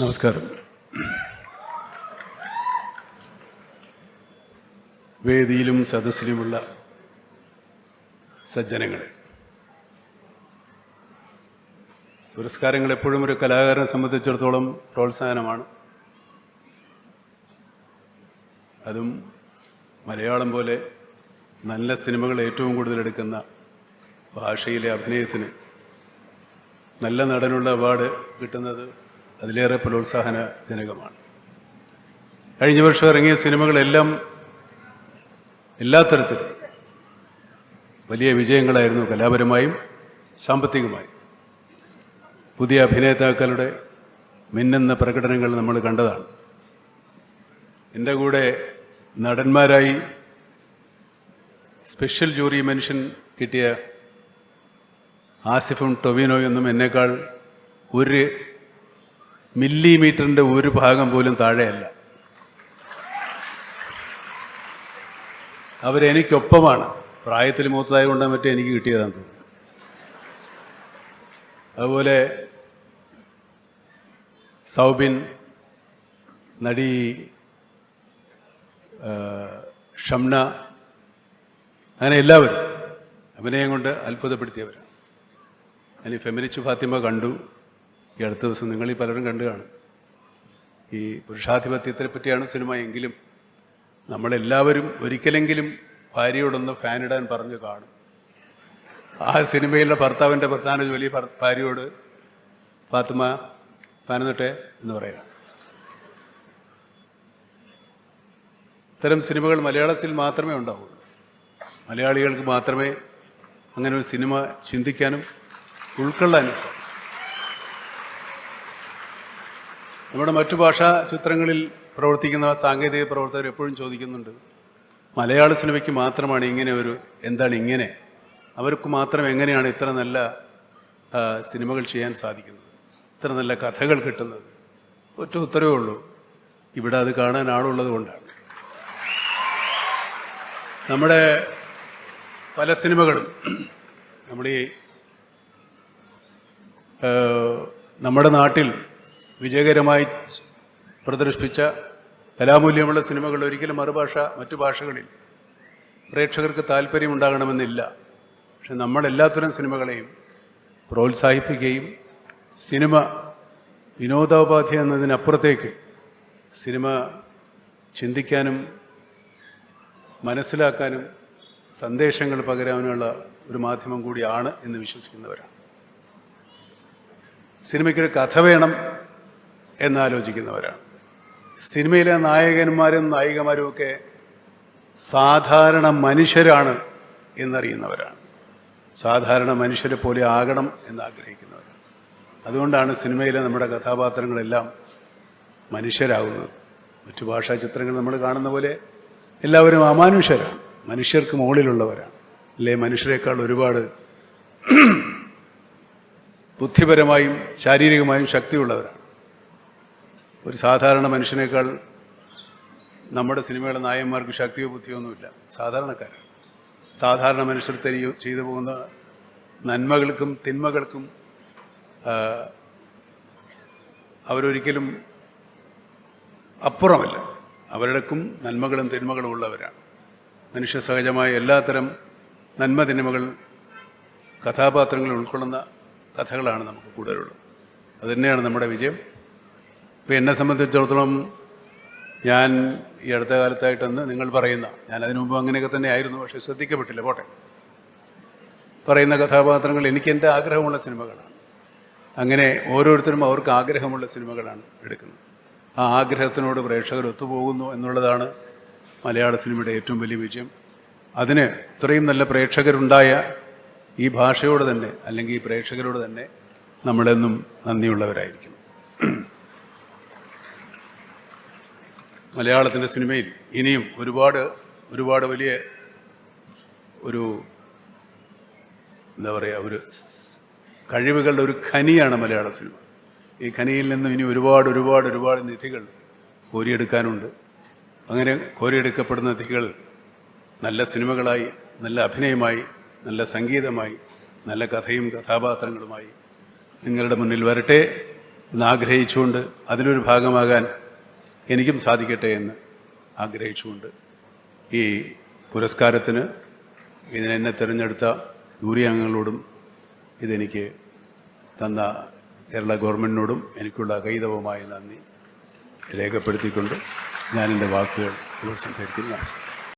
നമസ്കാരം. വേദിയിലും സദസ്സിലുമുള്ള സജ്ജനങ്ങളെ, പുരസ്കാരങ്ങൾ എപ്പോഴും ഒരു കലാകാരനെ സംബന്ധിച്ചിടത്തോളം പ്രോത്സാഹനമാണ്. അതും മലയാളം പോലെ നല്ല സിനിമകൾ ഏറ്റവും കൂടുതൽ എടുക്കുന്ന ഭാഷയിലെ അഭിനയത്തിന് നല്ല നടനുള്ള അവാർഡ് കിട്ടുന്നത് അതിലേറെ പ്രോത്സാഹനജനകമാണ്. കഴിഞ്ഞ വർഷം ഇറങ്ങിയ സിനിമകളെല്ലാം എല്ലാ തരത്തിലും വലിയ വിജയങ്ങളായിരുന്നു, കലാപരമായും സാമ്പത്തികമായും. പുതിയ അഭിനേതാക്കളുടെ മിന്നുന്ന പ്രകടനങ്ങൾ നമ്മൾ കണ്ടതാണ്. എൻ്റെ കൂടെ നടന്മാരായി സ്പെഷ്യൽ ജൂറി മെൻഷൻ കിട്ടിയ ആസിഫും ടൊവിനോയൊന്നും എന്നേക്കാൾ ഒരു മില്ലിമീറ്ററിൻ്റെ ഒരു ഭാഗം പോലും താഴെയല്ല. അവരെനിക്കൊപ്പമാണ്. പ്രായത്തിൽ മൂത്തതായ കൊണ്ട് മറ്റേ എനിക്ക് കിട്ടിയതാണെന്ന് തോന്നുന്നു. അതുപോലെ സൗബിൻ, നടി ഷംന, അങ്ങനെ എല്ലാവരും അഭിനയം കൊണ്ട് അത്ഭുതപ്പെടുത്തിയവരാണ്. ഞാൻ ഈ ഫെമിനിസ്റ്റ് ഫാത്തിമ കണ്ടു. ഈ അടുത്ത ദിവസം നിങ്ങളീ പലരും കണ്ടു കാണും. ഈ പുരുഷാധിപത്യത്തെ പറ്റിയാണ് സിനിമ എങ്കിലും നമ്മളെല്ലാവരും ഒരിക്കലെങ്കിലും ഭാര്യയോടൊന്ന് ഫാനിടാൻ പറഞ്ഞു കാണും. ആ സിനിമയിലെ ഭർത്താവിൻ്റെ പ്രധാന ജോലി ഭാര്യയോട് ഫാത്തിമ ഫാനിട്ടെ എന്ന് പറയാം. ഇത്തരം സിനിമകൾ മലയാളത്തിൽ മാത്രമേ ഉണ്ടാവുള്ളൂ. മലയാളികൾക്ക് മാത്രമേ അങ്ങനെ ഒരു സിനിമ ചിന്തിക്കാനും ഉൾക്കൊള്ളാനും സാധിക്കും. നമ്മുടെ മറ്റു ഭാഷാ ചിത്രങ്ങളിൽ പ്രവർത്തിക്കുന്ന സാങ്കേതിക പ്രവർത്തകർ എപ്പോഴും ചോദിക്കുന്നുണ്ട്, മലയാള സിനിമയ്ക്ക് മാത്രമാണ് ഇങ്ങനെ എന്താണ് ഇങ്ങനെ, അവർക്ക് മാത്രം എങ്ങനെയാണ് ഇത്ര നല്ല സിനിമകൾ ചെയ്യാൻ സാധിക്കുന്നത്, ഇത്ര നല്ല കഥകൾ കിട്ടുന്നത്? ഒറ്റ ഉത്തരവേ ഉള്ളൂ, ഇവിടെ അത് കാണാൻ ആളുള്ളത് കൊണ്ടാണ്. നമ്മുടെ പല സിനിമകളും നമ്മുടെ നാട്ടിൽ വിജയകരമായി പ്രദർശിപ്പിച്ച കലാമൂല്യമുള്ള സിനിമകൾ ഒരിക്കലും മറ്റു ഭാഷകളിൽ പ്രേക്ഷകർക്ക് താല്പര്യമുണ്ടാകണമെന്നില്ല. പക്ഷെ നമ്മളെല്ലാത്തരം സിനിമകളെയും പ്രോത്സാഹിപ്പിക്കുകയും സിനിമ വിനോദോപാധി എന്നതിനപ്പുറത്തേക്ക് സിനിമ ചിന്തിക്കാനും മനസ്സിലാക്കാനും സന്ദേശങ്ങൾ പകരാനുള്ള ഒരു മാധ്യമം കൂടിയാണ് എന്ന് വിശ്വസിക്കുന്നവരാണ്. സിനിമയ്ക്കൊരു കഥ വേണം എന്നാലോചിക്കുന്നവരാണ്. സിനിമയിലെ നായകന്മാരും നായികമാരും ഒക്കെ സാധാരണ മനുഷ്യരാണ് എന്നറിയുന്നവരാണ്. സാധാരണ മനുഷ്യരെ പോലെ ആകണം എന്നാഗ്രഹിക്കുന്നവരാണ്. അതുകൊണ്ടാണ് സിനിമയിലെ നമ്മുടെ കഥാപാത്രങ്ങളെല്ലാം മനുഷ്യരാകുന്നത്. മറ്റു ഭാഷാ ചിത്രങ്ങൾ നമ്മൾ കാണുന്ന പോലെ എല്ലാവരും അമാനുഷ്യരാണ്, മനുഷ്യർക്ക് മുകളിലുള്ളവരാണ്. അല്ലേ, മനുഷ്യരെക്കാൾ ഒരുപാട് ബുദ്ധിപരമായും ശാരീരികമായും ശക്തിയുള്ളവരാണ്. ഒരു സാധാരണ മനുഷ്യനേക്കാൾ നമ്മുടെ സിനിമയുടെ നായകന്മാർക്ക് ശക്തിയോ ബുദ്ധിയോ ഒന്നുമില്ല, സാധാരണക്കാരാണ്. സാധാരണ മനുഷ്യർ ചെയ്തു പോകുന്ന നന്മകൾക്കും തിന്മകൾക്കും അവരൊരിക്കലും അപ്പുറമല്ല. അവരുടെക്കും നന്മകളും തിന്മകളും ഉള്ളവരാണ്. മനുഷ്യ സഹജമായ എല്ലാത്തരം നന്മ തിന്മകൾ കഥാപാത്രങ്ങൾ ഉൾക്കൊള്ളുന്ന കഥകളാണ് നമുക്ക് കൂടുതലുള്ളത്. അതുതന്നെയാണ് നമ്മുടെ വിജയം. ഇപ്പോൾ എന്നെ സംബന്ധിച്ചിടത്തോളം ഞാൻ ഈ അടുത്ത കാലത്തായിട്ടെന്ന് നിങ്ങൾ പറയുന്ന, ഞാൻ അതിനു മുമ്പ് അങ്ങനെയൊക്കെ തന്നെ ആയിരുന്നു, പക്ഷേ ശ്രദ്ധിക്കപ്പെട്ടില്ല, പോട്ടെ, പറയുന്ന കഥാപാത്രങ്ങൾ എനിക്ക് എൻ്റെ ആഗ്രഹമുള്ള സിനിമകളാണ്. അങ്ങനെ ഓരോരുത്തരും അവർക്ക് ആഗ്രഹമുള്ള സിനിമകളാണ് എടുക്കുന്നത്. ആ ആഗ്രഹത്തിനോട് പ്രേക്ഷകർ ഒത്തുപോകുന്നു എന്നുള്ളതാണ് മലയാള സിനിമയുടെ ഏറ്റവും വലിയ വിജയം. അതിന് ഇത്രയും നല്ല പ്രേക്ഷകരുണ്ടായ ഈ ഭാഷയോട് തന്നെ, അല്ലെങ്കിൽ ഈ പ്രേക്ഷകരോട് തന്നെ നമ്മളെന്നും നന്ദിയുള്ളവരായിരിക്കും. മലയാളത്തിൻ്റെ സിനിമയിൽ ഇനിയും ഒരുപാട് വലിയ എന്താ പറയുക, ഒരു കഴിവുകളുടെ ഒരു ഖനിയാണ് മലയാള സിനിമ. ഈ ഖനിയിൽ നിന്നും ഇനി ഒരുപാട് നിധികൾ കോരിയെടുക്കാനുണ്ട്. അങ്ങനെ കോരിയെടുക്കപ്പെടുന്ന നിധികൾ നല്ല സിനിമകളായി, നല്ല അഭിനയമായി, നല്ല സംഗീതമായി, നല്ല കഥയും കഥാപാത്രങ്ങളുമായി നിങ്ങളുടെ മുന്നിൽ വരട്ടെ എന്ന് ആഗ്രഹിച്ചുകൊണ്ട് അതിലൊരു ഭാഗമാകാൻ എനിക്കും സാധിക്കട്ടെ എന്ന് ആഗ്രഹിച്ചുകൊണ്ട് ഈ പുരസ്കാരത്തിന് ഇതിനെന്നെ തിരഞ്ഞെടുത്ത ജൂറി അംഗങ്ങളോടും ഇതെനിക്ക് തന്ന കേരള ഗവൺമെൻറ്റിനോടും എനിക്കുള്ള അഗൈതവമായ നന്ദി രേഖപ്പെടുത്തിക്കൊണ്ട് ഞാൻ എൻ്റെ വാക്കുകൾ ഉപസംഹരിക്കുന്നു. നമസ്കാരം.